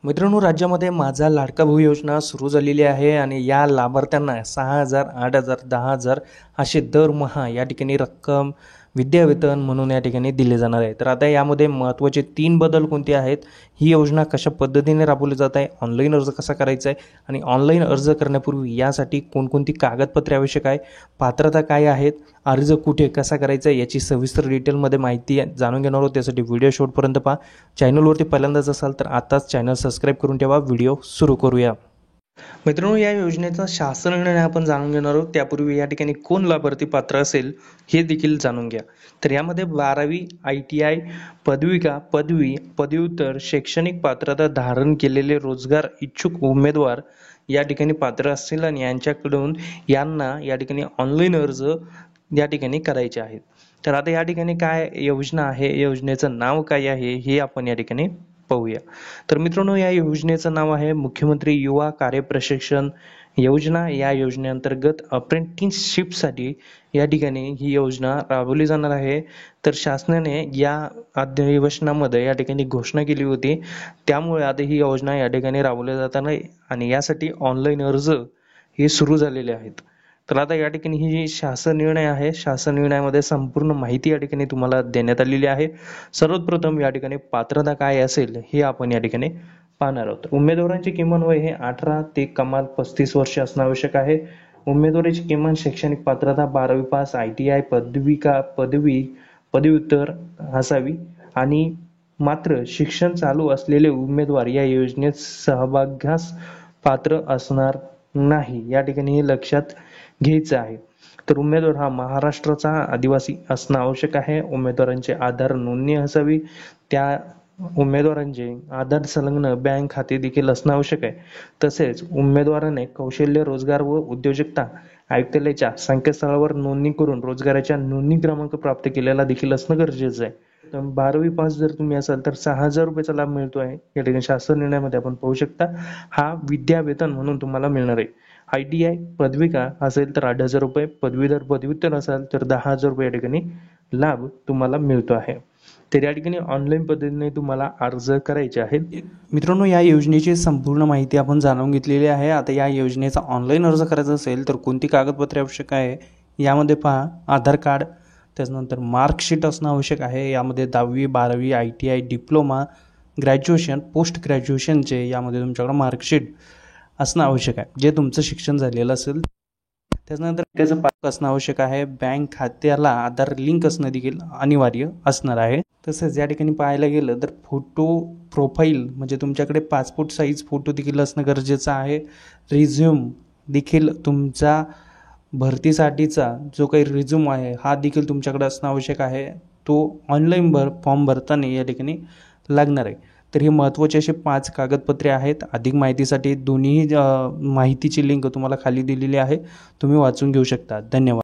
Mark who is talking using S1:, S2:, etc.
S1: मित्रांनो, राज्यामध्ये माझा लाडका भाऊ योजना सुरू झालेली आहे आणि या लाभार्थ्यांना 6,000, 8,000, 10,000 असे दरमहा या ठिकाणी रक्कम विद्यावेतन म्हणून या ठिकाणी दिले जाणार आहे। तर आता यामध्ये महत्त्वाचे 3 बदल कोणते आहेत, ही योजना कशा पद्धतीने राबवली जात आहे, ऑनलाईन अर्ज कसा करायचा आहे आणि ऑनलाईन अर्ज करण्यापूर्वी यासाठी कोणकोणती कागदपत्रे आवश्यक आहे, पात्रता काय आहेत, अर्ज कुठे कसा करायचा आहे याची सविस्तर डिटेलमध्ये माहिती जाणून घेणार आहोत। त्यासाठी व्हिडिओ शेवटपर्यंत पहा। चॅनलवरती पहिल्यांदाच असाल तर आताच चॅनल सबस्क्राईब करून ठेवा। व्हिडिओ सुरू करूया। मित्रांनो, या योजनेचा शासन निर्णय आपण जाणून घेणार आहोत। त्यापूर्वी या ठिकाणी कोण लाभार्थी पात्र असेल हे देखील जाणून घ्या। तर यामध्ये 12वी ITI पदविका पदवी पदव्युत्तर शैक्षणिक पात्रता धारण केलेले रोजगार इच्छुक उमेदवार या ठिकाणी पात्र असतील आणि यांच्याकडून यांना या ठिकाणी ऑनलाईन अर्ज या ठिकाणी करायचे आहेत। तर आता या ठिकाणी काय योजना आहे, योजनेचं नाव काय आहे हे आपण या ठिकाणी पाहूया। तर मित्रांनो, या योजनेचं नाव आहे मुख्यमंत्री युवा कार्यप्रशिक्षण योजना। या योजनेअंतर्गत अप्रेंटिसशिपसाठी या ठिकाणी ही योजना राबवली जाणार आहे। तर शासनाने या अधिवेशनामध्ये या ठिकाणी घोषणा केली होती, त्यामुळे आता ही योजना या ठिकाणी राबवली जाताना आणि यासाठी ऑनलाईन अर्ज हे सुरू झालेले आहेत। तर आता या ठिकाणी ही शासन निर्णय आहे। शासन निर्णयामध्ये संपूर्ण माहिती या ठिकाणी तुम्हाला देण्यात आलेली आहे। सर्वात प्रथम या ठिकाणी पात्रता काय असेल हे आपण या ठिकाणी पाहणार आहोत। उमेदवारांचे किमान वय हे 18 ते कमाल 35 वर्ष असणे आवश्यक आहे। उमेदवाराची किमान शैक्षणिक पात्रता 12वी पास, ITI पदविका पदवी पदव्युत्तर असावी आणि मात्र शिक्षण चालू असलेले उमेदवार या योजनेत सहभागास पात्र असणार नाही, या ठिकाणी हे लक्षात घ्यायचं आहे। तर उमेदवार हा महाराष्ट्राचा आदिवासी असणं आवश्यक आहे। उमेदवारांचे आधार नोंदणी असावी, त्या उमेदवारांचे आधार संलग्न बँक खाते देखील असणं आवश्यक आहे। तसेच उमेदवाराने कौशल्य रोजगार व उद्योजकता आयुक्तालयाच्या संकेतस्थळावर नोंदणी करून रोजगाराच्या नोंदणी क्रमांक प्राप्त केलेला देखील असणं गरजेचं आहे। तर 12वी पास जर तुम्ही असाल तर 6,000 रुपयाचा लाभ मिळतो आहे। या ठिकाणी शासन निर्णयामध्ये आपण पाहू शकता, हा विद्यावेतन म्हणून तुम्हाला मिळणार आहे। ITI पदविका असेल तर 8,000 रुपये, पदवीधर पदव्युत्तर असेल तर 10,000 रुपये या ठिकाणी लाभ तुम्हाला मिळतो आहे। तर या ठिकाणी ऑनलाईन पद्धतीने तुम्हाला अर्ज करायचे आहेत। मित्रांनो, या योजनेची संपूर्ण माहिती आपण जाणून घेतलेली आहे। आता या योजनेचा ऑनलाईन अर्ज करायचा असेल तर कोणती कागदपत्रे आवश्यक आहे, यामध्ये पहा आधार कार्ड, त्याच्यानंतर मार्कशीट असणं आवश्यक आहे। यामध्ये 10वी 12वी ITI डिप्लोमा ग्रॅज्युएशन पोस्ट ग्रॅज्युएशनचे यामध्ये तुमच्याकडे मार्कशीट असणं आवश्यक आहे, जे तुमचं शिक्षण झालेलं असेल। त्याच्यानंतर त्याचं पाक असणं आवश्यक आहे। बँक खात्याला आधार लिंक असणं देखील अनिवार्य असणार आहे। तसंच या ठिकाणी पाहायला गेलं तर फोटो प्रोफाईल म्हणजे तुमच्याकडे पासपोर्ट साईज फोटो देखील असणं गरजेचं आहे। रिझ्यूम देखील तुमचा भरतीसाठीचा जो काही रिझ्यूम आहे हा देखील तुमच्याकडे असणं आवश्यक आहे। तो ऑनलाईन फॉर्म भरताना या ठिकाणी लागणार आहे। तर हे महत्त्वाचे असे 5 कागदपत्रे आहेत। अधिक माहितीसाठी दोन्ही माहितीची लिंक तुम्हाला खाली दिलेली आहे, तुम्ही वाचून घेऊ शकता। धन्यवाद।